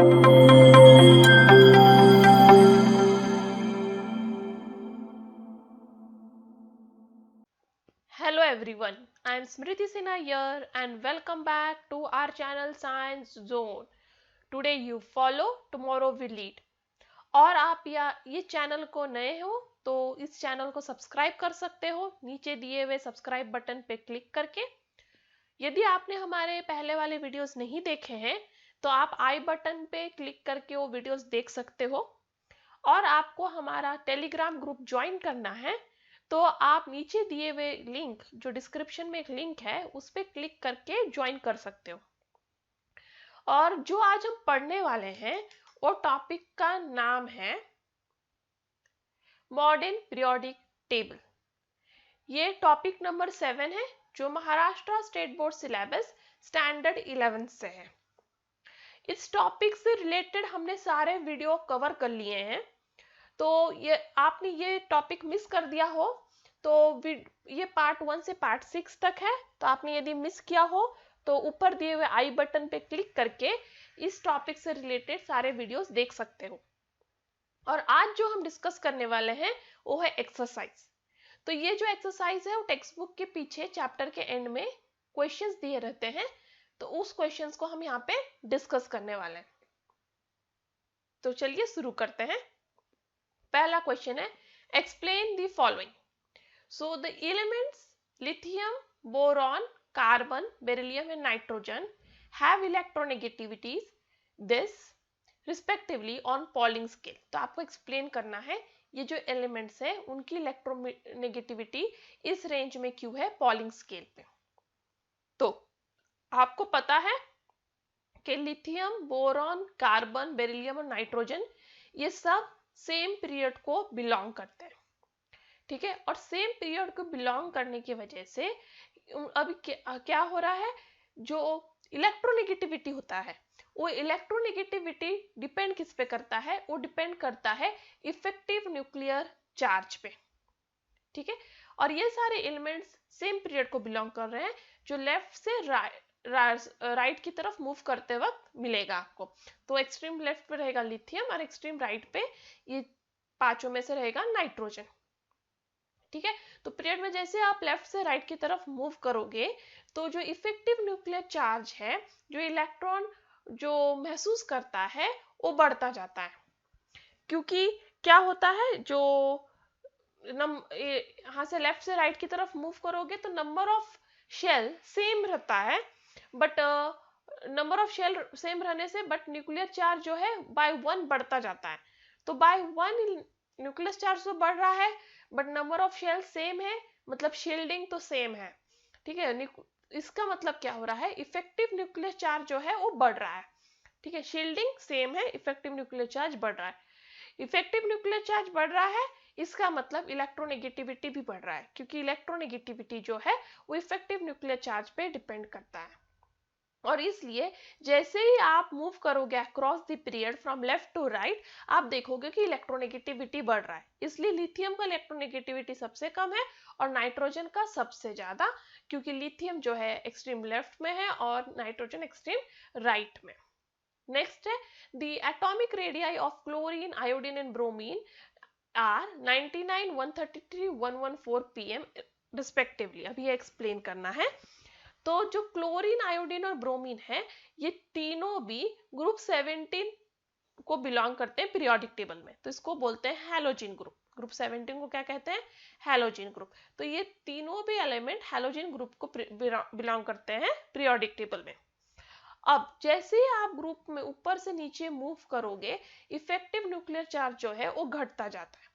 Hello everyone, I am Smriti Sinha here and welcome back to our channel Science Zone. Today you follow, tomorrow we lead. और आप या ये channel को नए हो तो इस चैनल को सब्सक्राइब कर सकते हो नीचे दिए हुए सब्सक्राइब बटन पे क्लिक करके। यदि आपने हमारे पहले वाले वीडियोस नहीं देखे हैं तो आप आई बटन पे क्लिक करके वो वीडियोस देख सकते हो। और आपको हमारा टेलीग्राम ग्रुप ज्वाइन करना है तो आप नीचे दिए हुए लिंक, जो डिस्क्रिप्शन में एक लिंक है, उस पर क्लिक करके ज्वाइन कर सकते हो। और जो आज हम पढ़ने वाले हैं वो टॉपिक का नाम है मॉडर्न पीरियोडिक टेबल। ये टॉपिक नंबर 7 है जो Maharashtra state board syllabus standard 11 से है। इस टॉपिक से रिलेटेड हमने सारे वीडियो कवर कर लिए हैं, तो ये आपने ये टॉपिक मिस कर दिया हो तो ये पार्ट 1 से पार्ट 6 तक है। तो आपने यदि मिस किया हो तो ऊपर दिए हुए आई बटन पे क्लिक करके इस टॉपिक से रिलेटेड सारे वीडियोस देख सकते हो। और आज जो हम डिस्कस करने वाले हैं वो है एक्सरसाइज। तो ये जो एक्सरसाइज है वो टेक्स्ट बुक के पीछे चैप्टर के एंड में क्वेश्चंस दिए रहते हैं, तो उस क्वेश्चंस को हम यहाँ पे डिस्कस करने वाले हैं। तो चलिए शुरू करते हैं। पहला क्वेश्चन है, explain the following. So the elements lithium, boron, carbon, beryllium and nitrogen have electronegativities this respectively on Pauling scale। तो आपको एक्सप्लेन करना है ये जो एलिमेंट्स है उनकी इलेक्ट्रोनेगेटिविटी इस रेंज में क्यों है पॉलिंग स्केल पे। तो आपको पता है कि लिथियम, बोरॉन, कार्बन, बेरिलियम और नाइट्रोजन ये सब सेम पीरियड को बिलोंग करते हैं, ठीक है। और सेम पीरियड को बिलोंग करने की वजह से अभी क्या हो रहा है, जो इलेक्ट्रोनेगेटिविटी होता है वो इलेक्ट्रोनेगेटिविटी डिपेंड किस पे करता है, वो डिपेंड करता है इफेक्टिव न्यूक्लियर चार्ज पे, ठीक है। और ये सारे एलिमेंट्स सेम पीरियड को बिलोंग कर रहे हैं, जो लेफ्ट से राइट की तरफ मूव करते वक्त मिलेगा आपको। तो एक्सट्रीम लेफ्ट पे रहेगा लिथियम और एक्सट्रीम राइट पे ये पांचों में से रहेगा नाइट्रोजन, ठीक है। तो पीरियड में जैसे आप लेफ्ट से राइट की तरफ मूव करोगे तो जो इफेक्टिव न्यूक्लियर चार्ज है, जो इलेक्ट्रॉन जो महसूस करता है वो बढ़ता जाता है। क्योंकि क्या होता है, जो यहाँ से लेफ्ट से राइट की तरफ मूव करोगे तो नंबर ऑफ शेल सेम रहता है, but number of shell same रहने से बट न्यूक्लियर चार्ज जो है बाय 1 बढ़ता जाता है। तो बाय 1 न्यूक्लियर चार्ज तो बढ़ रहा है but number of shell same है, मतलब शील्डिंग तो सेम है, ठीक है। इसका मतलब क्या हो रहा है, इफेक्टिव न्यूक्लियर चार्ज जो है वो बढ़ रहा है, ठीक है। शील्डिंग सेम है, इफेक्टिव न्यूक्लियर चार्ज बढ़ रहा है। इफेक्टिव न्यूक्लियर चार्ज बढ़ रहा है इसका मतलब इलेक्ट्रोनेगेटिविटी भी बढ़ रहा है, क्योंकि इलेक्ट्रोनेगेटिविटी जो है वो इफेक्टिव न्यूक्लियर चार्ज पे डिपेंड करता है। और इसलिए जैसे ही आप मूव करोगे across the period from left to right, आप देखोगे कि इलेक्ट्रोनेगेटिविटी बढ़ रहा है। इसलिए लिथियम का इलेक्ट्रोनेगेटिविटी सबसे कम है और नाइट्रोजन का सबसे ज्यादा, क्योंकि लिथियम जो है एक्सट्रीम लेफ्ट में है और नाइट्रोजन एक्सट्रीम राइट में। नेक्स्ट है, the atomic radii of chlorine, iodine and bromine are 99, 133, 114 pm respectively. अभी ये एक्सप्लेन करना है। तो जो क्लोरीन, आयोडीन और ब्रोमीन है ये तीनों भी ग्रुप 17 को बिलोंग करते हैं पीरियोडिक टेबल में, तो इसको बोलते हैं हैलोजिन ग्रुप। ग्रुप 17 को क्या कहते हैं, हैलोजिन ग्रुप। तो ये तीनों भी एलिमेंट हैलोजिन ग्रुप को बिलोंग करते हैं पीरियोडिक टेबल में। अब जैसे ही आप ग्रुप में ऊपर से नीचे मूव करोगे इफेक्टिव न्यूक्लियर चार्ज जो है वो घटता जाता है।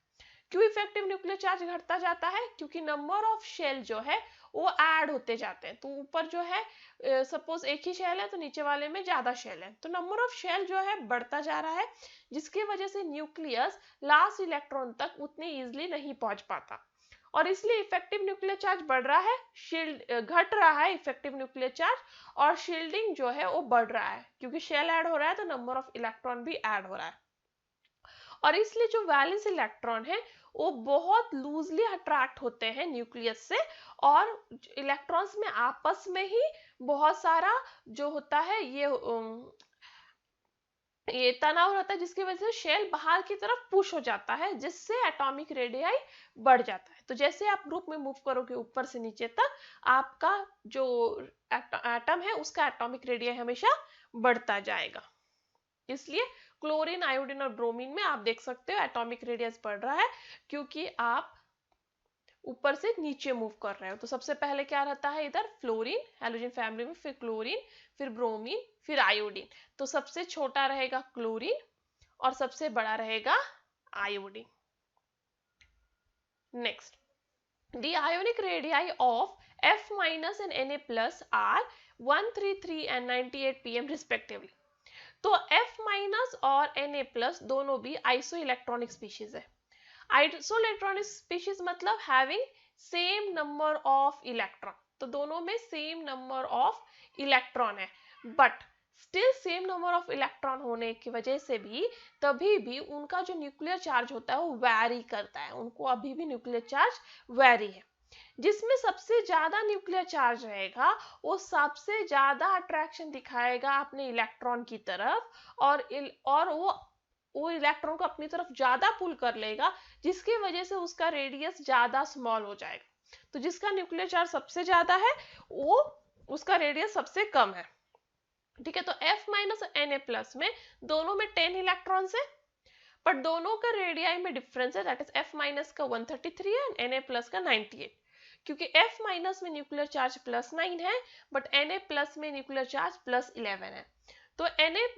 क्यों इफेक्टिव न्यूक्लियर चार्ज घटता जाता है, क्योंकि नंबर ऑफ शेल जो है वो ऐड होते जाते हैं। तो ऊपर जो है सपोज एक ही शेल है तो नीचे वाले में ज्यादा शेल है, तो नंबर ऑफ शेल जो है बढ़ता जा रहा है, जिसकी वजह से न्यूक्लियस लास्ट इलेक्ट्रॉन तक उतनी इजिली नहीं पहुंच पाता। और इसलिए इफेक्टिव न्यूक्लियर चार्ज बढ़ रहा है, शील्ड घट रहा है इफेक्टिव न्यूक्लियर चार्ज, और शील्डिंग जो है वो बढ़ रहा है, क्योंकि शेल ऐड हो रहा है तो नंबर ऑफ इलेक्ट्रॉन भी ऐड हो रहा है। और इसलिए जो वैलेंस इलेक्ट्रॉन है वो बहुत लूजली अट्रैक्ट होते हैं न्यूक्लियस से, और इलेक्ट्रॉन्स में आपस में ही बहुत सारा जो होता है ये ये तनाव रहता है जिसकी वजह से शेल बाहर की तरफ पुश हो जाता है, जिससे एटॉमिक रेडियाई बढ़ जाता है। तो जैसे आप ग्रुप में मूव करोगे ऊपर से नीचे तक, आपका जो एटम है उसका एटॉमिक रेडियाई हमेशा बढ़ता जाएगा। इसलिए क्लोरीन, आयोडीन और ब्रोमीन में आप देख सकते हो एटॉमिक रेडियस बढ़ रहा है, क्योंकि आप ऊपर से नीचे मूव कर रहे हो। तो सबसे पहले क्या रहता है इधर, फ्लोरीन हैलोजन फैमिली में, फिर क्लोरीन, फिर ब्रोमीन, फिर आयोडीन। तो सबसे छोटा रहेगा क्लोरीन और सबसे बड़ा रहेगा iodine. Next, the ionic radii of F minus and Na plus are 133 and 98 pm respectively. तो F माइनस और Na प्लस दोनों भी आइसो इलेक्ट्रॉनिक स्पीशीज है। आइसो इलेक्ट्रॉनिक स्पीशीज मतलब having same number of electron, तो दोनों में सेम नंबर ऑफ इलेक्ट्रॉन है, but still same number of electron होने की वजह से भी तभी भी उनका जो न्यूक्लियर चार्ज होता है वो वैरी करता है, उनको अभी भी न्यूक्लियर चार्ज वैरी है। जिसमें सबसे ज्यादा न्यूक्लियर चार्ज रहेगा वो सबसे ज्यादा अट्रैक्शन दिखाएगा अपने इलेक्ट्रॉन की तरफ, और वो इलेक्ट्रॉन को अपनी तरफ ज्यादा पुल कर लेगा, जिसकी वजह से उसका रेडियस ज्यादा स्मॉल हो जाएगा। तो जिसका न्यूक्लियर चार्ज सबसे ज्यादा है वो उसका रेडियस सबसे कम है। ठीक है, तो F माइनस Na प्लस में दोनों में 10 इलेक्ट्रॉन्स है, पर दोनों का रेडियाई में डिफरेंस है, दैट इज F माइनस का 133 है, Na प्लस का 98। क्योंकि F माइनस में न्यूक्लियर चार्ज +9 है, बट Na प्लस में न्यूक्लियर चार्ज +11 है। तो Na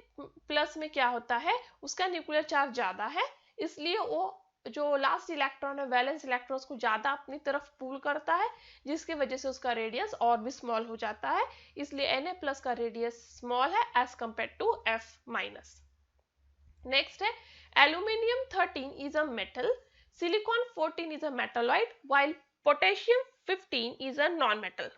प्लस में क्या होता है, उसका न्यूक्लियर चार्ज ज्यादा है, इसलिए वो जो लास्ट इलेक्ट्रॉन है वैलेंस इलेक्ट्रॉन्स को ज्यादा अपनी तरफ पुल करता है, जिसकी वजह से उसका रेडियस और भी स्मॉल हो जाता है। इसलिए Na प्लस का रेडियस स्मॉल है as compare to F minus. Next है aluminium 13 is a metal, silicon 14 is a metalloid, while potassium 15 is a non-metal.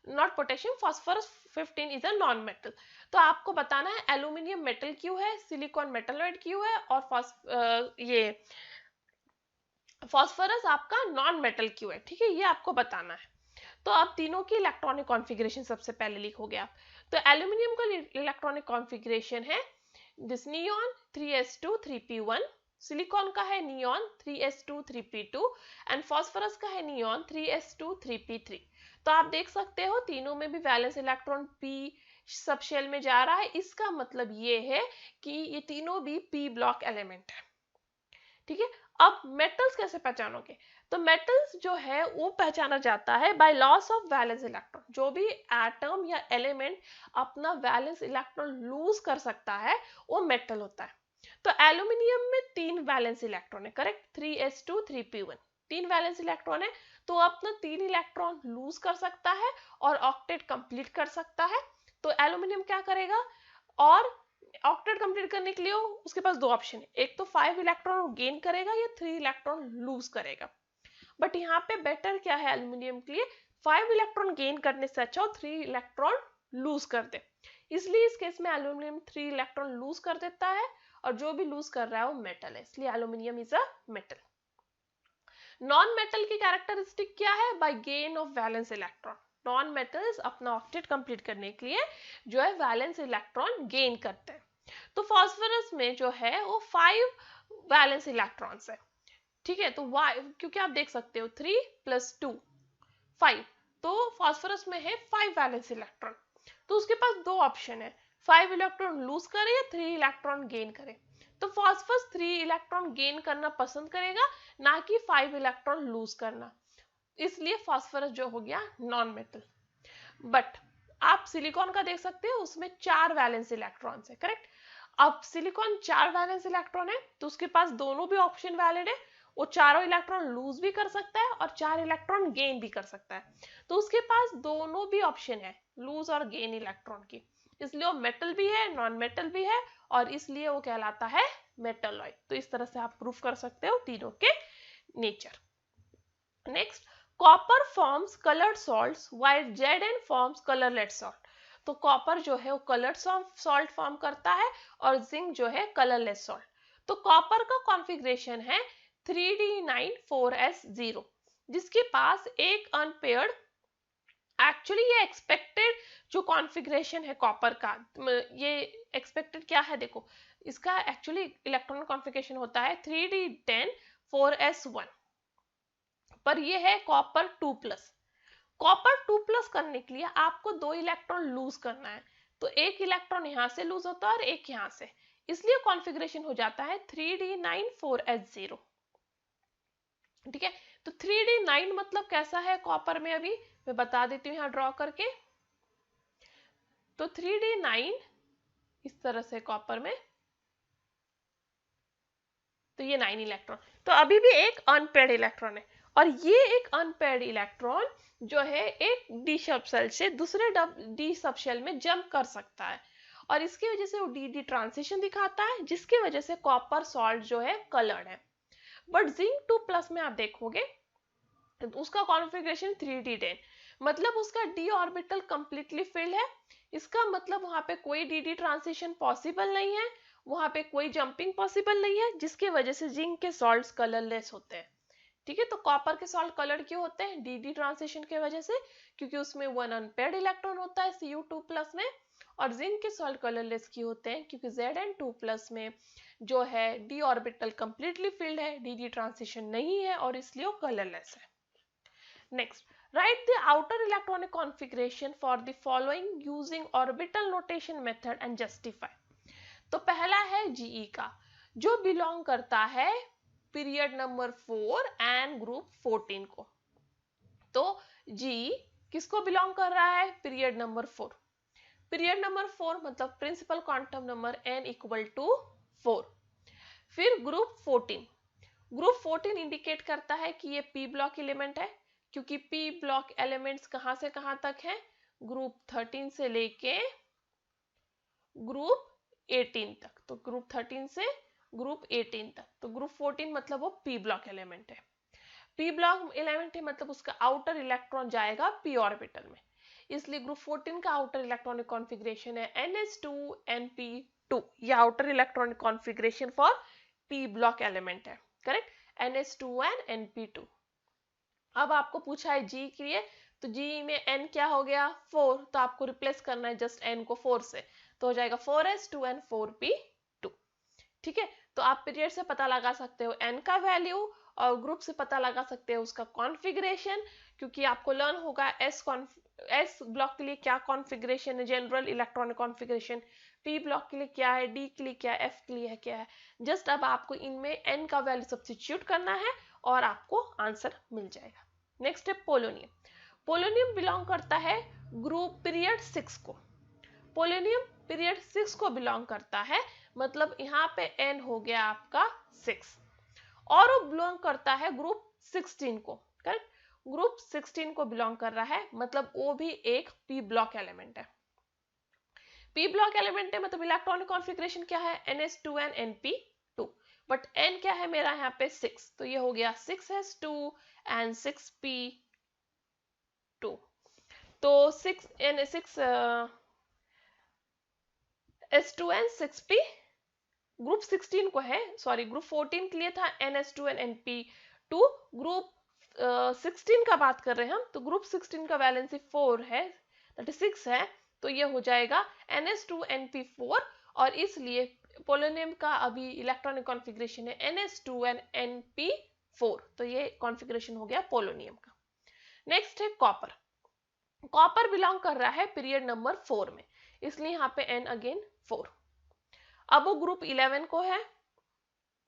Not potassium, phosphorus 15 is a non-metal. तो आपको बताना है एल्यूमिनियम मेटल क्यों है, silicon metalloid क्यों है, और ये फॉस्फोरस आपका नॉन मेटल क्यों है। ठीक है, ये आपको बताना है। तो अब तीनों की इलेक्ट्रॉनिक कॉन्फ़िगरेशन सबसे पहले लिख हो गया। तो एल्यूमिनियम का इलेक्ट्रॉनिक कॉन्फ़िगरेशन है this neon 3s2 3p1, silicon का है neon 3s2 3p2 and phosphorus का है नियॉन 3s2 3p3। तो आप देख सकते हो तीनों में भी valence electron p subshell में जा रहा है। इसका मतलब ये है कि ये तीनों भी p ब्लॉक एलिमेंट है। ठीक है, अब मेटल्स कैसे पहचानोगे, तो मेटल्स जो है वो पहचाना जाता है by loss of valence electron. जो भी एटम या एलिमेंट अपना वैलेंस इलेक्ट्रॉन लूज कर सकता है वो मेटल होता है। तो एल्यूमिनियम में 3 वैलेंस इलेक्ट्रॉन है, correct, 3s2 3p1, 3 valence electron है, तो अपना 3 इलेक्ट्रॉन लूज कर सकता है और ऑक्टेट कंप्लीट कर सकता है। तो एल्यूमिनियम क्या करेगा, और ऑक्टेट कंप्लीट करने के लिए उसके पास 2 ऑप्शन है, एक तो 5 इलेक्ट्रॉन गेन करेगा या 3 इलेक्ट्रॉन लूज करेगा। बट यहाँ पे बेटर क्या है एल्यूमिनियम के लिए, 5 इलेक्ट्रॉन गेन करने से अच्छा 3 इलेक्ट्रॉन लूज कर दे। इसलिए इस केस में एल्यूमिनियम 3 इलेक्ट्रॉन लूज कर देता है, और जो भी लूज कर रहा है वो मेटल है, इसलिए aluminium is a metal. Non metal की कैरेक्टरिस्टिक क्या है, by gain of valence electron. Non metals अपना ऑक्टेट कंप्लीट करने के लिए जो है वैलेंस इलेक्ट्रॉन गेन करते हैं। तो फास्फोरस में जो है वो 5 वैलेंस इलेक्ट्रॉन्स है। ठीक है, तो वाई, क्योंकि आप देख सकते हो 3 + 2 5, तो फास्फोरस में है 5 वैलेंस इलेक्ट्रॉन। तो उसके पास 2 ऑप्शन है, 5 इलेक्ट्रॉन लूज करे या 3 इलेक्ट्रॉन गेन करे। तो फास्फोरस 3 इलेक्ट्रॉन गेन करना पसंद करेगा, ना कि 5 इलेक्ट्रॉन लूज करना, इसलिए फास्फोरस जो हो गया नॉन मेटल। बट आप सिलिकॉन का देख सकते हो, उसमें 4 वैलेंस इलेक्ट्रॉन्स है, करेक्ट। अब सिलिकॉन 4 वैलेंस इलेक्ट्रॉन है, तो उसके पास दोनों भी ऑप्शन वैलिड है, वो चारों इलेक्ट्रॉन लूज भी कर सकता है और 4 इलेक्ट्रॉन गेन भी कर सकता है। तो उसके पास दोनों भी ऑप्शन है, लूज और गेन इलेक्ट्रॉन की, इसलिए वो मेटल भी है नॉन मेटल भी है, और इसलिए वो कहलाता है मेटलॉइड। तो इस तरह से आप प्रूफ कर सकते हो तीनों के nature. Next, copper forms coloured salts while Zn forms colourless salt. तो कॉपर जो है वो कलर्ड सॉल्ट फॉर्म करता है और जिंक जो है कलरलेस सॉल्ट। तो कॉपर का कॉन्फ़िगरेशन है 3d9 4s0, जिसके पास एक अनपेयर्ड एक्चुअली ये एक्सपेक्टेड जो कॉन्फ़िगरेशन है कॉपर का, ये एक्सपेक्टेड क्या है देखो, इसका एक्चुअली इलेक्ट्रॉनिक कॉन्फ़िगरेशन होता है 3d10 4s1, पर ये है कॉपर 2+। कॉपर 2+ करने के लिए आपको 2 इलेक्ट्रॉन लूज करना है, तो एक इलेक्ट्रॉन यहां से लूज होता है और एक यहां से, इसलिए कॉन्फ़िगरेशन हो जाता है 3d9 4s0। ठीक है, तो 3d9 मतलब कैसा है कॉपर में, अभी मैं बता देती हूँ यहाँ ड्रॉ करके। तो 3d9 इस तरह से कॉपर में, तो ये 9 इलेक्ट्रॉन, तो अभी भी एक अनपेयर्ड इलेक्ट्रॉन है, और ये एक अनपेयर्ड इलेक्ट्रॉन जो है एक डी सब शेल से दूसरे डी सब शेल में जंप कर सकता है, और इसकी वजह से वो डी डी ट्रांजिशन दिखाता है, जिसकी वजह से कॉपर सॉल्ट जो है कलर्ड है। बट जिंक 2+ में आप देखोगे तो उसका कॉन्फ़िगरेशन 3d10, मतलब उसका डी ऑर्बिटल कंप्लीटली फिल्ड है। इसका मतलब वहां पे कोई डी डी ट्रांजिशन पॉसिबल नहीं है, वहां पे कोई जंपिंग पॉसिबल नहीं है, जिसकी वजह से जिंक के सॉल्ट्स कलरलेस होते हैं। ठीक है, तो कॉपर के सॉल्ट कलर्ड क्यों होते हैं, डी डी ट्रांजिशन की वजह से, क्योंकि उसमें 1 अनपेयर्ड इलेक्ट्रॉन होता है Cu2+ में। और जिंक के सॉल्ट कलरलेस क्यों होते हैं, क्योंकि Zn2+ में जो है डी ऑर्बिटल कंप्लीटली फिल्ड है, डी डी ट्रांजिशन नहीं है, और इसलिए वो कलरलेस है। Next, write the outer electronic configuration for the following using orbital notation method and justify. तो पहला है GE का, जो बिलोंग करता है पीरियड नंबर 4 एंड ग्रुप 14 को। तो GE किसको बिलोंग कर रहा है, पीरियड नंबर 4। पीरियड नंबर 4 मतलब प्रिंसिपल क्वांटम नंबर n = 4। फिर ग्रुप 14, ग्रुप 14 इंडिकेट करता है कि ये पी ब्लॉक एलिमेंट है, क्योंकि पी ब्लॉक एलिमेंट्स कहां से कहां तक है, ग्रुप 13 से लेके ग्रुप 18 तक, तो ग्रुप 13 से ग्रुप 18 तक, तो ग्रुप 14 मतलब वो पी ब्लॉक एलिमेंट है। पी ब्लॉक एलिमेंट है मतलब उसका आउटर इलेक्ट्रॉन जाएगा पी ऑर्बिटल में, इसलिए ग्रुप 14 का आउटर इलेक्ट्रॉनिक कॉन्फ़िगरेशन है ns2np2, ये outer electronic configuration for P block element है, करेक्ट, ns2n np2। अब आपको पूछा है जी के लिए, तो जी में n क्या हो गया 4, तो आपको रिप्लेस करना है जस्ट n को 4 से, तो हो जाएगा 4s2n 4p2। ठीक है, तो आप पीरियड से पता लगा सकते हो n का वैल्यू, और ग्रुप से पता लगा सकते हो उसका कॉन्फ़िगरेशन, क्योंकि आपको लर्न होगा एस ब्लॉक के लिए क्या कॉन्फ़िगरेशन है, general electronic configuration, P block के लिए क्या है, डी के लिए क्या है, एफ के लिए क्या है। जस्ट अब आपको इनमें n का वैल्यू सब्स्टिट्यूट करना है और आपको आंसर मिल जाएगा। नेक्स्ट है पोलोनियम। पोलोनियम बिलोंग करता है ग्रुप पीरियड 6 को। पोलोनियम पीरियड 6 को बिलोंग करता है, मतलब यहाँ पे n हो गया आपका 6, और वो बिलोंग करता है ग्रुप 16 को, करेक्ट, ग्रुप 16 को बिलोंग कर रहा है, मतलब वो भी एक पी ब्लॉक एलिमेंट है। पी ब्लॉक एलिमेंट है मतलब इलेक्ट्रॉनिक कॉन्फ़िगरेशन क्या है, ns2n np2, बट n क्या है मेरा यहाँ पे 6, तो ये हो गया 6s2 and 6p2, तो 6s2n 6p ग्रुप 16 को है, सॉरी ग्रुप 14 के लिए था ns2n np2, ग्रुप 16 का बात कर रहे हैं हम, तो ग्रुप 16 का वैलेंसी 4 है, दैट इज 6 है, तो ये हो जाएगा ns2np4, और इसलिए पोलोनियम का अभी इलेक्ट्रॉनिक कॉन्फ़िगरेशन है ns2n np4, तो ये कॉन्फ़िगरेशन हो गया पोलोनियम का। नेक्स्ट है कॉपर। कॉपर बिलोंग कर रहा है पीरियड नंबर 4 में, इसलिए यहाँ पे n अगेन 4। अब वो ग्रुप 11 को है,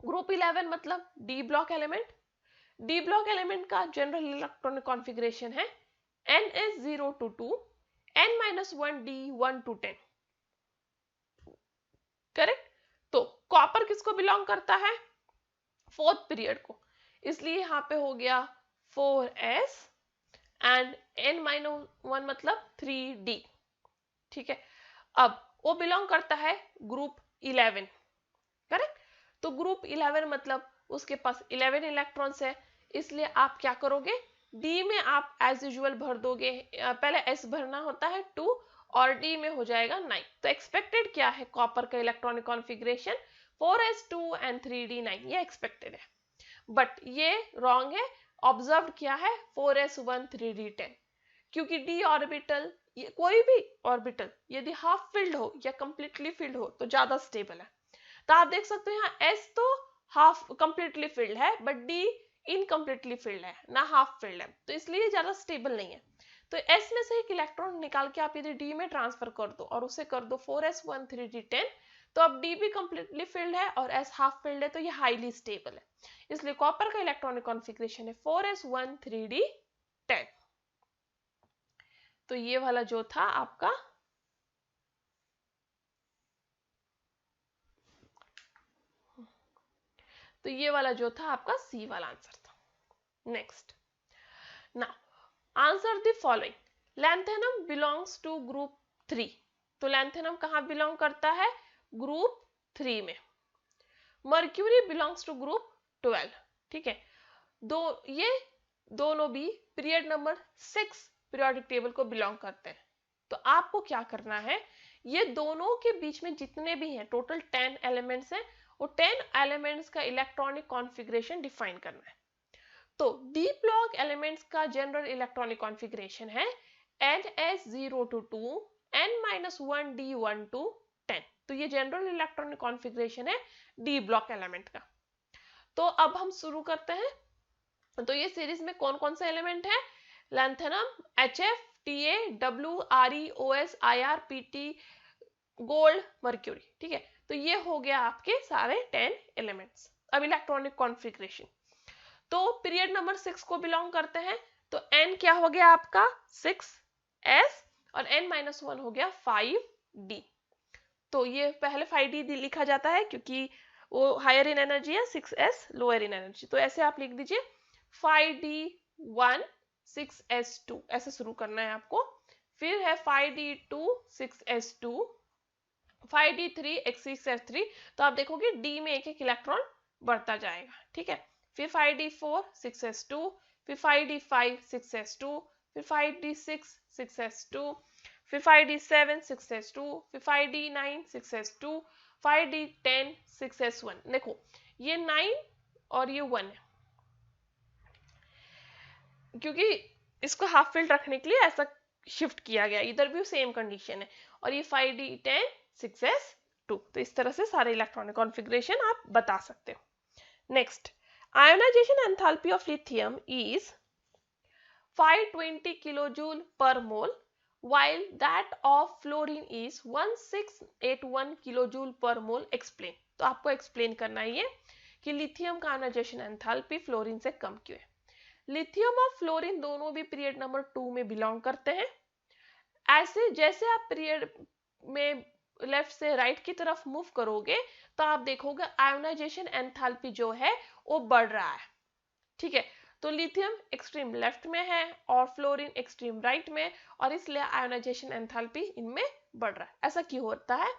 ग्रुप 11 मतलब D block element. D block element का जनरल इलेक्ट्रॉनिक कॉन्फ़िगरेशन है ns0 to 2 n-1 d 1 to 10, correct. तो कॉपर किसको बिलोंग करता है, फोर्थ पीरियड को, इसलिए यहाँ पे हो गया 4s एंड n-1 मतलब 3d। ठीक है, अब वो बिलोंग करता है ग्रुप 11, करेक्ट, तो ग्रुप 11 मतलब उसके पास 11 इलेक्ट्रॉन्स है, इसलिए आप क्या करोगे, डी में आप एज यूजुअल भर दोगे, पहले एस भरना होता है 2 और डी में हो जाएगा 9। तो एक्सपेक्टेड क्या है कॉपर का electronic configuration 4s2 and 3d9, ये एक्सपेक्टेड है, बट ये रॉन्ग है। ऑब्जर्व किया है 4s1 3d10, क्योंकि डी ऑर्बिटल, कोई भी ऑर्बिटल यदि हाफ फिल्ड हो या कंप्लीटली फिल्ड हो तो ज्यादा स्टेबल है। तो आप देख सकते हो यहाँ एस तो हाफ कंप्लीटली फिल्ड है, बट डी इनकम्प्लीटली फिल्ड है, ना हाफ फिल्ड है, तो इसलिए ज्यादा स्टेबल नहीं है। तो एस में से एक इलेक्ट्रॉन निकाल के आप यदि डी में ट्रांसफर कर दो और उसे कर दो 4s1 3d10, तो अब डी भी कंप्लीटली फिल्ड है और एस हाफ फिल्ड है, तो ये हाईली स्टेबल है। इसलिए कॉपर का इलेक्ट्रॉनिक कॉन्फ़िगरेशन है 4s1 3d10। तो ये वाला जो था आपका तो ये वाला जो था आपका सी वाला आंसर था। Next, now answer the following. Lanthanum belongs to group 3। तो लैंथेनम कहां बिलोंग करता है? ग्रुप 3 में। Mercury belongs to group 12। ठीक है, ये दोनों भी पीरियड नंबर 6 पीरियोडिक टेबल को बिलोंग करते हैं। तो आपको क्या करना है, ये दोनों के बीच में जितने भी हैं, टोटल 10 एलिमेंट्स हैं, वो 10 एलिमेंट्स का इलेक्ट्रॉनिक कॉन्फ़िगरेशन डिफाइन करना है। तो डी ब्लॉक एलिमेंट्स का जनरल इलेक्ट्रॉनिक कॉन्फ़िगरेशन है NS0 to 2 N-1 D1 to 10। तो ये जनरल इलेक्ट्रॉनिक कॉन्फ़िगरेशन है डी ब्लॉक एलिमेंट का। तो अब हम शुरू करते हैं। तो ये सीरीज में कौन कौन से एलिमेंट है? Lanthanum, HF, TA, W, RE, OS, IR, PT, gold, mercury. ठीक है, तो ये हो गया आपके सारे 10 एलिमेंट्स। अब इलेक्ट्रॉनिक कॉन्फ़िगरेशन, तो पीरियड नंबर 6 को बिलोंग करते हैं, तो n क्या हो गया आपका 6s और n-1 हो गया 5d। तो ये पहले 5d लिखा जाता है क्योंकि वो हायर इन एनर्जी है, 6s लोअर इन एनर्जी, तो ऐसे आप लिख दीजिए 5d1 6s2, ऐसे शुरू करना है आपको। फिर है 5d2 6s2, 5d3 6s3, तो आप देखोगे d में एक एक इलेक्ट्रॉन बढ़ता जाएगा। ठीक है, फिर 5d4 6s2, फिर 5d5 6s2, फिर 5d6 6s2, फिर 5d7 6s2, फिर 5d9 6s2, 5d10 6s1। देखो ये 9 और ये 1 है, क्योंकि इसको हाफ फिल्ड रखने के लिए ऐसा शिफ्ट किया गया, इधर भी सेम कंडीशन है। और ये 5d10 6s2, तो इस तरह से सारे इलेक्ट्रॉनिक कॉन्फ़िगरेशन आप बता सकते हो। Next, ionisation enthalpy of lithium is 520 kilojoule पर मोल, while that of fluorine is 1681 kilojoule पर मोल। एक्सप्लेन। तो आपको एक्सप्लेन करना है ये कि लिथियम का आयोनाइजेशन एंथैल्पी फ्लोरीन से कम क्यों है। लिथियम और फ्लोरीन दोनों भी पीरियड नंबर 2 में बिलोंग करते हैं। ऐसे जैसे आप पीरियड में लेफ्ट से राइट की तरफ मूव करोगे तो आप देखोगे आयोनाइजेशन एंथैल्पी जो है वो बढ़ रहा है। ठीक है, तो लिथियम एक्सट्रीम लेफ्ट में है और फ्लोरीन एक्सट्रीम राइट में, और इसलिए आयोनाइजेशन एंथैल्पी इनमें बढ़ रहा है। ऐसा क्यों होता है?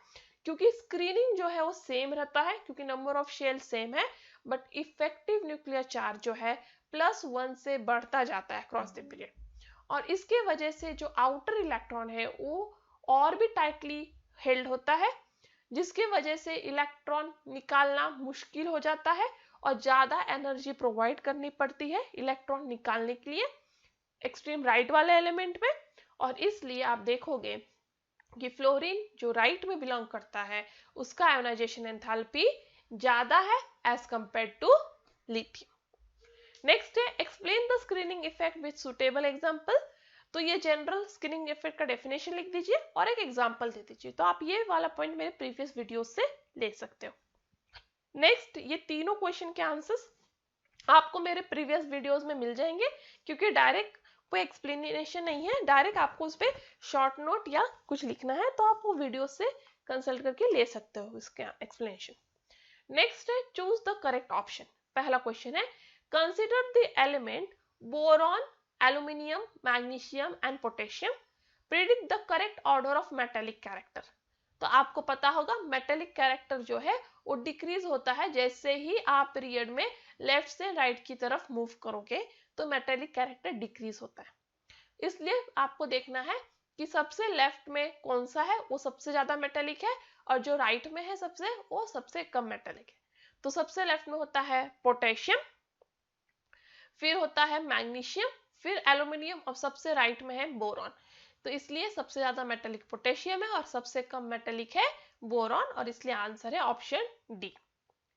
क्योंकि स्क्रीनिंग जो है वो सेम रहता है, क्योंकि नंबर ऑफ शेल सेम है, बट इफेक्टिव न्यूक्लियर चार्ज जो है +1 से बढ़ता जाता है अक्रॉस द पीरियड, और इसके वजह से जो आउटर इलेक्ट्रॉन है वो और भी टाइटली हेल्ड होता है, जिसकी वजह से इलेक्ट्रॉन निकालना मुश्किल हो जाता है और ज्यादा एनर्जी प्रोवाइड करनी पड़ती है इलेक्ट्रॉन निकालने के लिए एक्सट्रीम राइट वाले एलिमेंट में। और इसलिए आप देखोगे कि फ्लोरीन जो राइट में बिलोंग करता है उसका आयोनाइजेशन एंथैल्पी ज्यादा है as compare to lithium. Next है explain the screening effect with suitable example. तो ये जनरल स्क्रीनिंग इफेक्ट का डेफिनेशन लिख दीजिए और एक एग्जांपल दे दीजिए। तो आप ये वाला पॉइंट मेरे प्रीवियस वीडियो से ले सकते हो। नेक्स्ट, ये तीनों क्वेश्चन के आंसर्स आपको मेरे प्रीवियस वीडियोस में मिल जाएंगे, क्योंकि डायरेक्ट कोई एक्सप्लेनेशन नहीं है, डायरेक्ट आपको उस पर शॉर्ट नोट या कुछ लिखना है तो आप वो वीडियो से कंसल्ट करके ले सकते हो इसके एक्सप्लेनेशन। नेक्स्ट है चूज द करेक्ट ऑप्शन। पहला क्वेश्चन है consider the element boron, aluminium, magnesium and potassium, predict the correct order of metallic character. तो आपको पता होगा मेटेलिक कैरेक्टर जो है वो डिक्रीज होता है जैसे ही आप पीरियड में लेफ्ट से राइट की तरफ मूव करोगे, तो मेटेलिक कैरेक्टर डिक्रीज होता है। इसलिए आपको देखना है कि सबसे लेफ्ट में कौन सा है वो सबसे ज्यादा मेटेलिक है, और जो राइट में है सबसे वो सबसे कम मेटेलिक है। तो सबसे लेफ्ट में होता है पोटेशियम, फिर होता है मैग्नीशियम, फिर एल्यूमिनियम और सबसे राइट में है बोरॉन। तो इसलिए सबसे ज्यादा मेटेलिक पोटेशियम है और सबसे कम मेटेलिक है बोरॉन, और इसलिए आंसर है option D.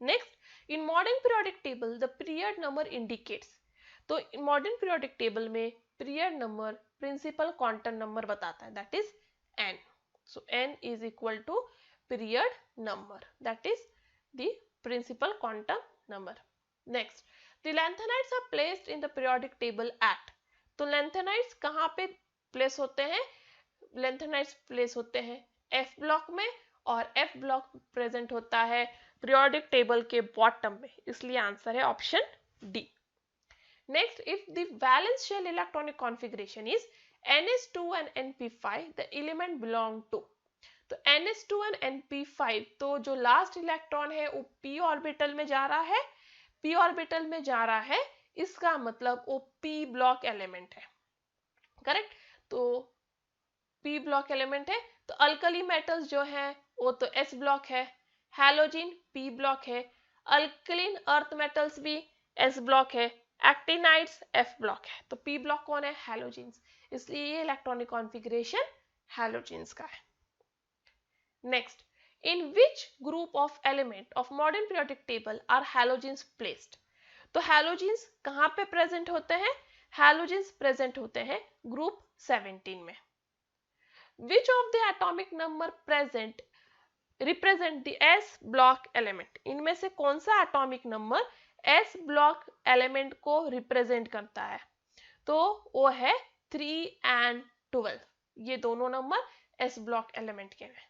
Next, in modern periodic table the period number indicates. तो मॉडर्न पीरियोडिक टेबल में period number principal quantum number बताता है, that is n. So n is equal to period number, that is the principal quantum number. Next, the lanthanides are placed in the periodic table at. तो lanthanides कहाँ पे place होते हैं? lanthanides place होते हैं f block में, और f block present होता है पीरियोडिक टेबल के बॉटम में, इसलिए आंसर है option D. Next, if the valence shell electronic configuration is ns2 and np5, the element belong to. तो ns2 and np5, तो जो लास्ट इलेक्ट्रॉन है वो p ऑर्बिटल में जा रहा है, p ऑर्बिटल में जा रहा है, इसका मतलब वो p ब्लॉक एलिमेंट है, करेक्ट। तो p ब्लॉक एलिमेंट है। तो अल्कली मेटल्स जो है वो तो s ब्लॉक है, हैलोजिन p ब्लॉक है, अल्कलीन अर्थ मेटल्स भी s ब्लॉक है, एक्टिनाइड्स f ब्लॉक है। तो p ब्लॉक कौन है? हैलोजिन्स, इसलिए ये इलेक्ट्रॉनिक कॉन्फ़िगरेशन हैलोजेंस का है। Next, in which group of element of modern periodic table are halogens placed. तो हैलोजेंस कहाँ पे प्रेजेंट होते हैं? हैलोजेंस प्रेजेंट होते हैं ग्रुप 17 में। Which of the atomic number present represent the s block element. इनमें से कौन सा atomic number s block element को रिप्रेजेंट करता है? तो वो है 3 and 12, ये दोनों नंबर s ब्लॉक एलिमेंट के हैं।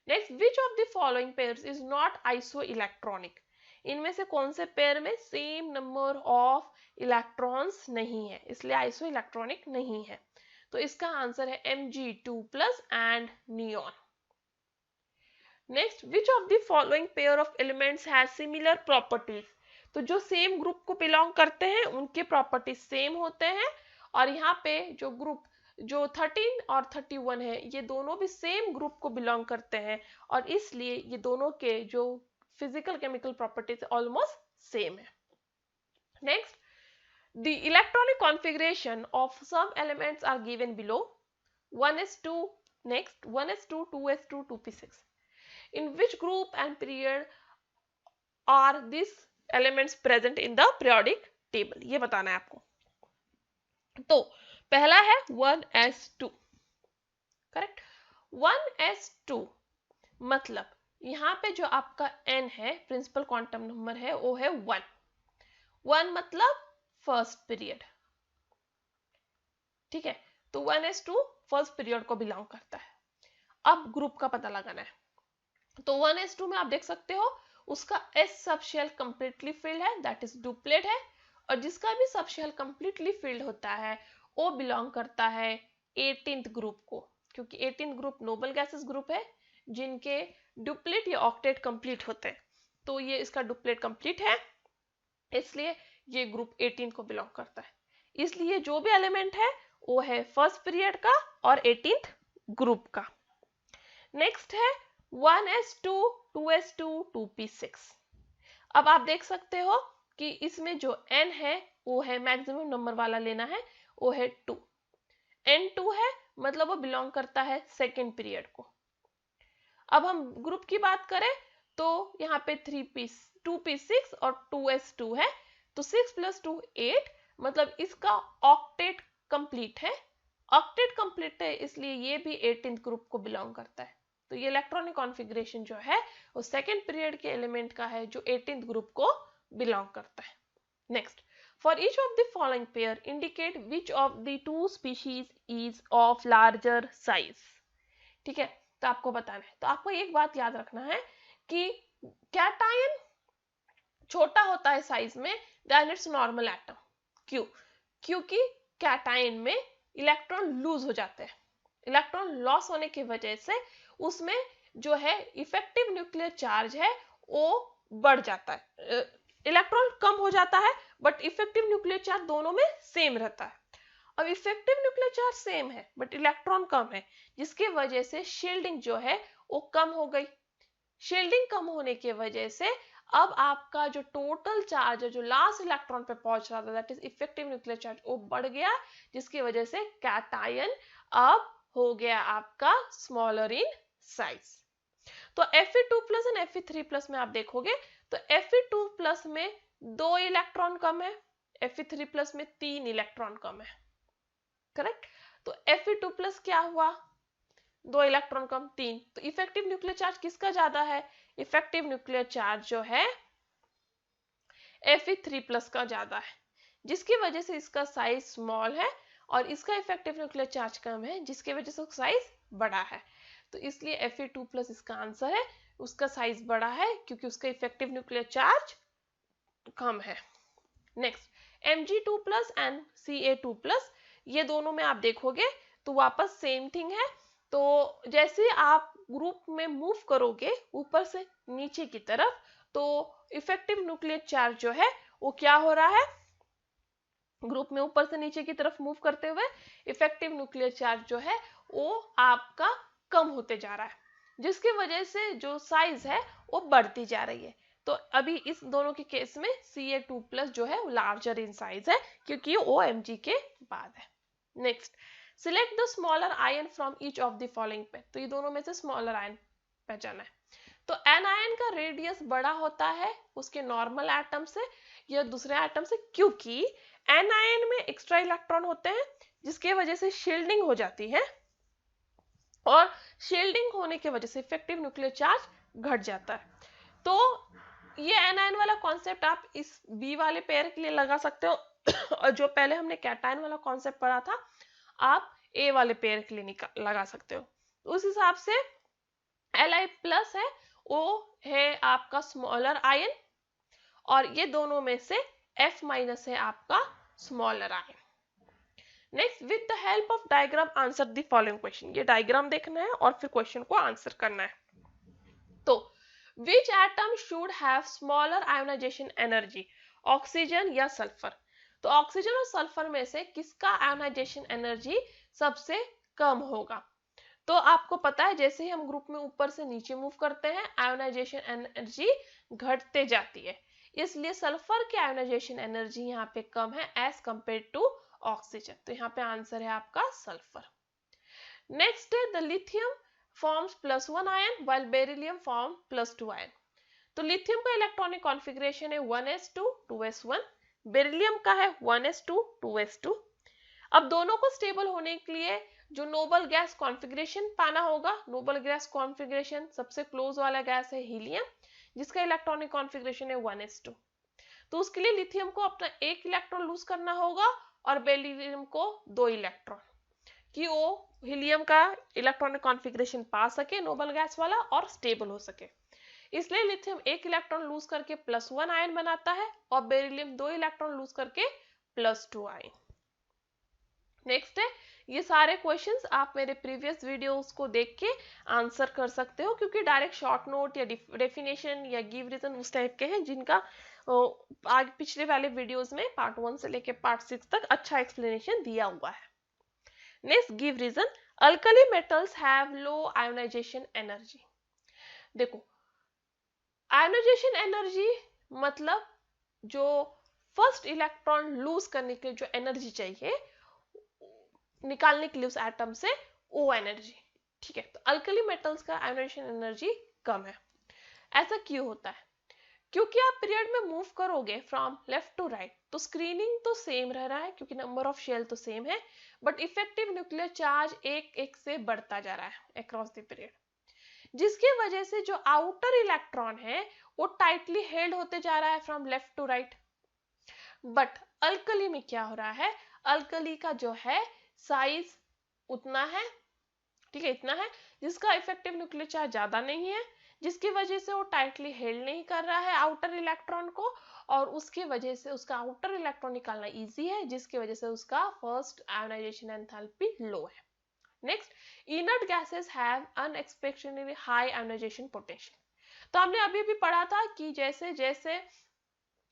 Next, which of the following pairs is not iso electronic. इनमें से कौन से पेयर में सेम नंबर ऑफ इलेक्ट्रॉन्स नहीं है, इसलिए आइसो इलेक्ट्रॉनिक नहीं है। तो इसका आंसर है Mg2+ and neon. Next, which of the following pair of elements has similar properties. तो जो सेम ग्रुप को बिलोंग करते हैं उनके प्रॉपर्टीज सेम होते हैं, और यहाँ पे जो ग्रुप जो 13 और 31 है ये दोनों भी सेम ग्रुप को बिलोंग करते हैं, और इसलिए ये दोनों के जो physical chemical properties almost same है। Next, the electronic configuration of some elements are given below. 1s2, next 1s2, 2s2, 2p6। In which group and period are this elements present in the periodic table, ये बताना है आपको। तो पहला है 1s2, correct. 1s2 मतलब यहाँ पे जो आपका n है प्रिंसिपल क्वांटम नंबर है वो है 1 मतलब फर्स्ट पीरियड, ठीक है। तो 1s2 फर्स्ट पीरियड को बिलोंग करता है। अब ग्रुप का पता लगाना है। तो 1s2 में आप देख सकते हो उसका s subshell completely filled है, दैट इज डुप्लेट है, और जिसका भी सब शेल कंप्लीटली फिल्ड होता है वो बिलोंग करता है 18th ग्रुप को, क्योंकि 18th group noble gases group है जिनके डुप्लेट या ऑक्टेट कंप्लीट होते हैं। तो ये इसका डुप्लेट कंप्लीट है, इसलिए ये ग्रुप 18 को बिलोंग करता है। इसलिए जो भी एलिमेंट है वो है फर्स्ट पीरियड का और 18th ग्रुप का। नेक्स्ट है 1s2, 2s2, 2p6। अब आप देख सकते हो कि इसमें जो n है वो है मैक्सिमम नंबर वाला लेना है, वो है 2। n2 है मतलब वो बिलोंग करता है सेकेंड पीरियड को। अब हम ग्रुप की बात करें तो यहाँ पे 2p6 और 2s2 है, तो 6 + 2 8, मतलब इसका ऑक्टेट कंप्लीट है। ऑक्टेट कंप्लीट है इसलिए ये भी 18th ग्रुप को बिलोंग करता है। तो ये इलेक्ट्रॉनिक कॉन्फ़िगरेशन जो है वो सेकेंड पीरियड के एलिमेंट का है जो 18th ग्रुप को बिलोंग करता है। Next, for each of the following pair indicate which of the 2 species is of larger size. ठीक है, तो आपको बताना है। तो आपको एक बात याद रखना है कि कैटायन छोटा होता है साइज में देन इट्स नॉर्मल एटम। क्यों? क्योंकि कैटायन में इलेक्ट्रॉन लूज हो जाते हैं। इलेक्ट्रॉन लॉस होने की वजह से उसमें जो है इफेक्टिव न्यूक्लियर चार्ज है वो बढ़ जाता है। इलेक्ट्रॉन कम हो जाता है बट इफेक्टिव न्यूक्लियर चार्ज दोनों में सेम रहता है। अब इफेक्टिव न्यूक्लियर चार्ज सेम है बट इलेक्ट्रॉन कम है, जिसकी वजह से शील्डिंग जो है वो कम हो गई। शील्डिंग कम होने की वजह से अब आपका जो टोटल चार्ज है जो लास्ट इलेक्ट्रॉन पे पहुंच रहा था, that is effective nuclear charge, वो बढ़ गया, जिसकी वजह से कैटायन अब हो गया आपका स्मॉलर इन साइज। तो Fe2+ एंड Fe3+ में आप देखोगे तो Fe2+ में 2 इलेक्ट्रॉन कम है, Fe3+ में 3 इलेक्ट्रॉन कम है, करेक्ट। तो Fe2+ क्या हुआ, 2 इलेक्ट्रॉन कम 3, तो इफेक्टिव न्यूक्लियर चार्ज किसका ज्यादा है, इफेक्टिव न्यूक्लियर चार्ज जो है Fe3+ का ज्यादा है, जिसकी वजह से इसका साइज स्मॉल है और इसका इफेक्टिव न्यूक्लियर चार्ज कम है, जिसकी वजह से साइज बड़ा है। तो इसलिए Fe2+ इसका आंसर है, उसका साइज बड़ा है क्योंकि उसका इफेक्टिव न्यूक्लियर चार्ज कम है। नेक्स्ट Mg2+ एंड Ca2+, ये दोनों में आप देखोगे तो वापस सेम थिंग है। तो जैसे आप ग्रुप में मूव करोगे ऊपर से नीचे की तरफ, तो इफेक्टिव न्यूक्लियर चार्ज जो है वो क्या हो रहा है, ग्रुप में ऊपर से नीचे की तरफ मूव करते हुए इफेक्टिव न्यूक्लियर चार्ज जो है वो आपका कम होते जा रहा है, जिसकी वजह से जो साइज है वो बढ़ती जा रही है। तो अभी इस दोनों के केस में Ca2+ जो है वो लार्जर इन साइज है क्योंकि वो Mg के बाद है। Next, select the smaller ion from each of the following पे, तो ये दोनों में से स्मॉलर आयन पहचाना है। तो एनायन का रेडियस बड़ा होता है उसके नॉर्मल एटम से या दूसरे एटम से, क्योंकि एनायन में एक्स्ट्रा इलेक्ट्रॉन होते हैं जिसकी वजह से शील्डिंग हो जाती है, और शील्डिंग होने की वजह से इफेक्टिव न्यूक्लियर चार्ज घट जाता है। तो ये एनायन वाला कॉन्सेप्ट आप इस बी वाले पेयर के लिए लगा सकते हो और जो पहले हमने कैटायन वाला कॉन्सेप्ट पढ़ा था आप ए वाले पेयर के लिए लगा सकते हो। उस हिसाब से Li+ है वो है आपका स्मॉलर आयन, और ये दोनों में से F- है आपका smaller ion. Next, with the help of diagram answer the following question, ये डायग्राम देखना है और फिर क्वेश्चन को आंसर करना है। तो which atom should have smaller ionization energy, oxygen या सल्फर? तो ऑक्सीजन और सल्फर में से किसका आयोनाइजेशन एनर्जी सबसे कम होगा? तो आपको पता है जैसे ही हम ग्रुप में ऊपर से नीचे मूव करते हैं आयोनाइजेशन एनर्जी घटते जाती है, इसलिए सल्फर की आयोनाइजेशन एनर्जी यहाँ पे कम है एज कंपेयर टू ऑक्सीजन। तो यहाँ पे आंसर है आपका सल्फर। नेक्स्ट है the lithium forms +1 ion while beryllium form +2 ion. तो लिथियम का इलेक्ट्रॉनिक कॉन्फ़िगरेशन है 1s2 2s1, बेरिलियम का है 1s2 2s2। अब दोनों को स्टेबल होने के लिए जो नोबल गैस कॉन्फ़िगरेशन पाना होगा, नोबल गैस कॉन्फ़िगरेशन सबसे क्लोज वाला गैस है हीलियम, जिसका इलेक्ट्रॉनिक कॉन्फ़िगरेशन है 1s2। तो उसके लिए लिथियम को अपना 1 इलेक्ट्रॉन लूज करना होगा और बेरिलियम को 2 इलेक्ट्रॉन, कि वो हीलियम का इलेक्ट्रॉनिक कॉन्फ़िगरेशन पा सके नोबल गैस वाला और स्टेबल हो सके। इसलिए लिथियम 1 इलेक्ट्रॉन लूज करके +1 आयन बनाता है और बेरिलियम 2 इलेक्ट्रॉन लूज करके +2 आयन। नेक्स्ट है, ये सारे क्वेश्चंस आप मेरे प्रीवियस वीडियोस को देख के आंसर कर सकते हो, क्योंकि डायरेक्ट शॉर्ट नोट या डेफिनेशन या गिव रीजन उस टाइप के हैं जिनका आगे पिछले वाले वीडियोस में पार्ट 1 से लेके पार्ट 6 तक अच्छा एक्सप्लेनेशन दिया हुआ है। Next, give reason, alkali metals have low ionisation energy. देखो, आयोनाइजेशन एनर्जी मतलब जो फर्स्ट इलेक्ट्रॉन लूज करने के लिए जो एनर्जी चाहिए निकालने के लिए उस एटम से, वो एनर्जी, ठीक है। तो अल्कली मेटल्स का आयोनाइजेशन एनर्जी कम है। ऐसा क्यों होता है? क्योंकि आप पीरियड में मूव करोगे फ्रॉम लेफ्ट टू राइट, तो स्क्रीनिंग तो सेम रह रहा है क्योंकि नंबर ऑफ शेल तो सेम है, बट इफेक्टिव न्यूक्लियर चार्ज एक एक से बढ़ता जा रहा है अक्रॉस द पीरियड, जिसकी वजह से जो आउटर इलेक्ट्रॉन है वो टाइटली हेल्ड होते जा रहा है from left to right. But alkali में क्या हो रहा है, अल्कली का जो है साइज उतना है, ठीक है, इतना है, जिसका इफेक्टिव न्यूक्लियर चार्ज ज्यादा नहीं है, जिसकी वजह से वो टाइटली हेल्ड नहीं कर रहा है आउटर इलेक्ट्रॉन को, और उसकी वजह से उसका आउटर इलेक्ट्रॉन निकालना इजी है, जिसकी वजह से उसका फर्स्ट आयोनाइजेशन एंथैल्पी लो है। Next, inert gases have unexpectedly high ionization potential. तो हमने अभी भी पढ़ा था कि जैसे जैसे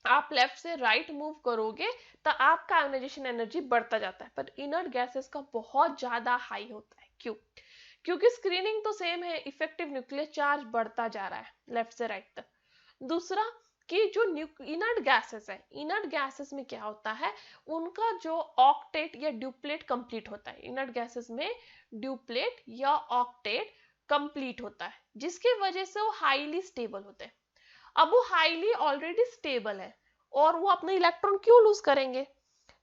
आप लेफ्ट से राइट मूव करोगे तो आपका आयोनाइजेशन एनर्जी बढ़ता जाता है, पर इनर्ट गैसेस का बहुत ज्यादा हाई होता है। क्यों? क्योंकि स्क्रीनिंग तो सेम है, इफेक्टिव न्यूक्लियर चार्ज बढ़ता जा रहा है लेफ्ट से राइट तक, दूसरा कि जो इनर्ट गैसेस है, इनर्ट गैसेस में क्या होता है, उनका जो ऑक्टेट या ड्यूप्लेट कंप्लीट होता है। इनर्ट गैसेस में ड्यूप्लेट या ऑक्टेट कंप्लीट होता है, जिसकी वजह से वो हाईली स्टेबल होते हैं। अब वो हाईली ऑलरेडी स्टेबल है और वो अपने इलेक्ट्रॉन क्यों लूज करेंगे?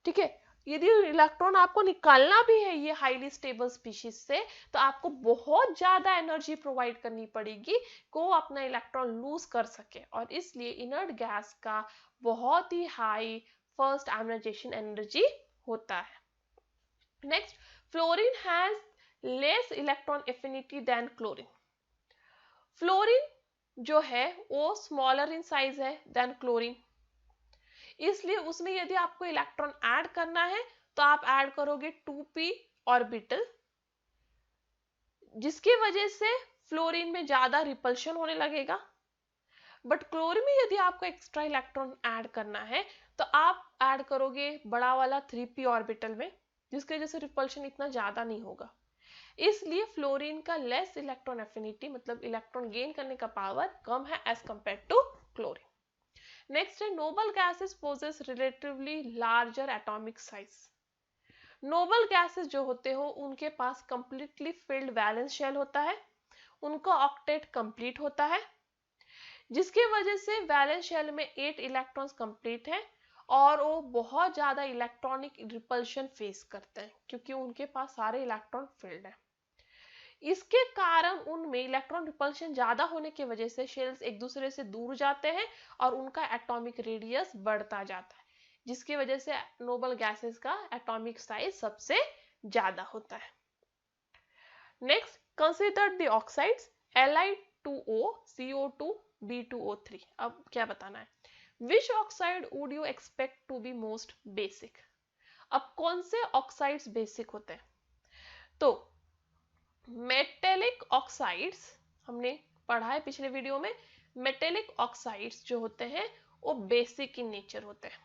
ठीक है, यदि इलेक्ट्रॉन आपको निकालना भी है ये हाईली स्टेबल स्पीशीज से, तो आपको बहुत ज्यादा एनर्जी प्रोवाइड करनी पड़ेगी को अपना इलेक्ट्रॉन लूज कर सके, और इसलिए इनर्ट गैस का बहुत ही हाई फर्स्ट आयोनाइजेशन एनर्जी होता है। Next, fluorine has less electron affinity than chlorine. Fluorine जो है वो स्मॉलर इन साइज है देन क्लोरीन, इसलिए उसमें यदि आपको इलेक्ट्रॉन ऐड करना है तो आप ऐड करोगे 2p ऑर्बिटल, जिसकी वजह से फ्लोरीन में ज्यादा रिपल्शन होने लगेगा। बट क्लोरीन में यदि आपको एक्स्ट्रा इलेक्ट्रॉन ऐड करना है तो आप ऐड करोगे बड़ा वाला 3p ऑर्बिटल में, जिसकी वजह से रिपल्शन इतना ज्यादा नहीं होगा। इसलिए फ्लोरीन का लेस इलेक्ट्रॉन एफिनिटी, मतलब इलेक्ट्रॉन गेन करने का पावर कम है as compare to chlorine. Next है, noble gases possess relatively larger atomic size. Noble gases जो होते हो उनके पास कंप्लीटली फिल्ड वैलेंस शेल होता है, उनका ऑक्टेट कंप्लीट होता है, जिसकी वजह से वैलेंस शेल में 8 इलेक्ट्रॉन्स कंप्लीट है और वो बहुत ज्यादा इलेक्ट्रॉनिक रिपल्शन फेस करते हैं क्योंकि उनके पास सारे इलेक्ट्रॉन फिल्ड है। इसके कारण उनमें इलेक्ट्रॉन रिपल्शन ज्यादा होने की वजह से शेल्स एक दूसरे से दूर जाते हैं और उनका एटॉमिक रेडियस बढ़ता जाता है, जिसकी वजह से नोबल गैसेस का एटॉमिक साइज सबसे ज्यादा होता है। Next, consider the oxides Li2O, CO2, B2O3। अब क्या बताना है, which oxide would you expect to be most basic. अब कौन से ऑक्साइड्स बेसिक होते हैं? तो मेटेलिक ऑक्साइड्स हमने पढ़ा है पिछले वीडियो में, मेटेलिक ऑक्साइड्स जो होते हैं वो बेसिक इन नेचर होते हैं,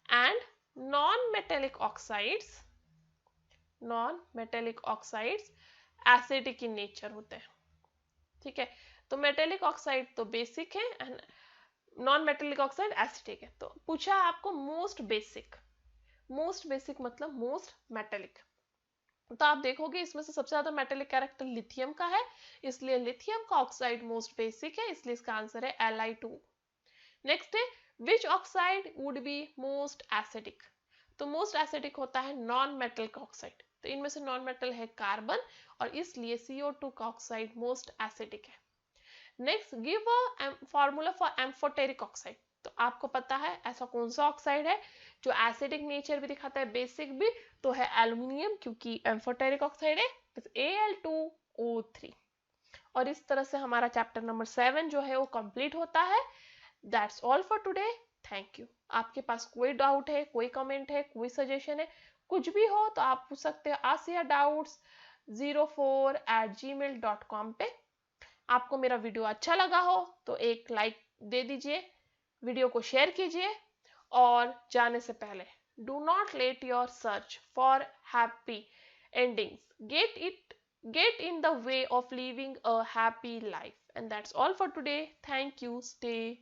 and non metallic oxides acidic in nature होते हैं। ठीक है, तो मेटेलिक ऑक्साइड तो बेसिक है and non metallic oxide acidic है। तो पूछा आपको मोस्ट बेसिक मतलब मोस्ट मेटेलिक, तो आप देखोगे इसमें से सबसे ज्यादा मेटेलिक कैरेक्टर लिथियम का है, इसलिए लिथियम का ऑक्साइड मोस्ट बेसिक है, इसलिए इसका आंसर है Li2। नेक्स्ट है, which oxide would be most acidic. तो मोस्ट एसिडिक होता है नॉन मेटल ऑक्साइड, तो इनमें से नॉन मेटल है कार्बन और इसलिए CO2 का ऑक्साइड मोस्ट एसिडिक है। Next, give a formula for amphoteric oxide. तो आपको पता है ऐसा कौन सा ऑक्साइड है जो एसिडिक नेचर भी दिखाता है बेसिक भी, तो है एल्युमिनियम, क्योंकि एम्फोटेरिक ऑक्साइड है Al2O3। और इस तरह से हमारा चैप्टर नंबर 7 जो है वो कंप्लीट होता है। That's all for today, thank you. आपके पास कोई डाउट है, कोई कमेंट है, कोई सजेशन है, कुछ भी हो तो आप पूछ सकते हो asiadoubts04@gmail.com पे। आपको मेरा वीडियो अच्छा लगा हो तो एक लाइक दे दीजिए, वीडियो को शेयर कीजिए, और जाने से पहले do not let your search for happy endings, get in the way of living a happy life, and that's all for today. Thank you, stay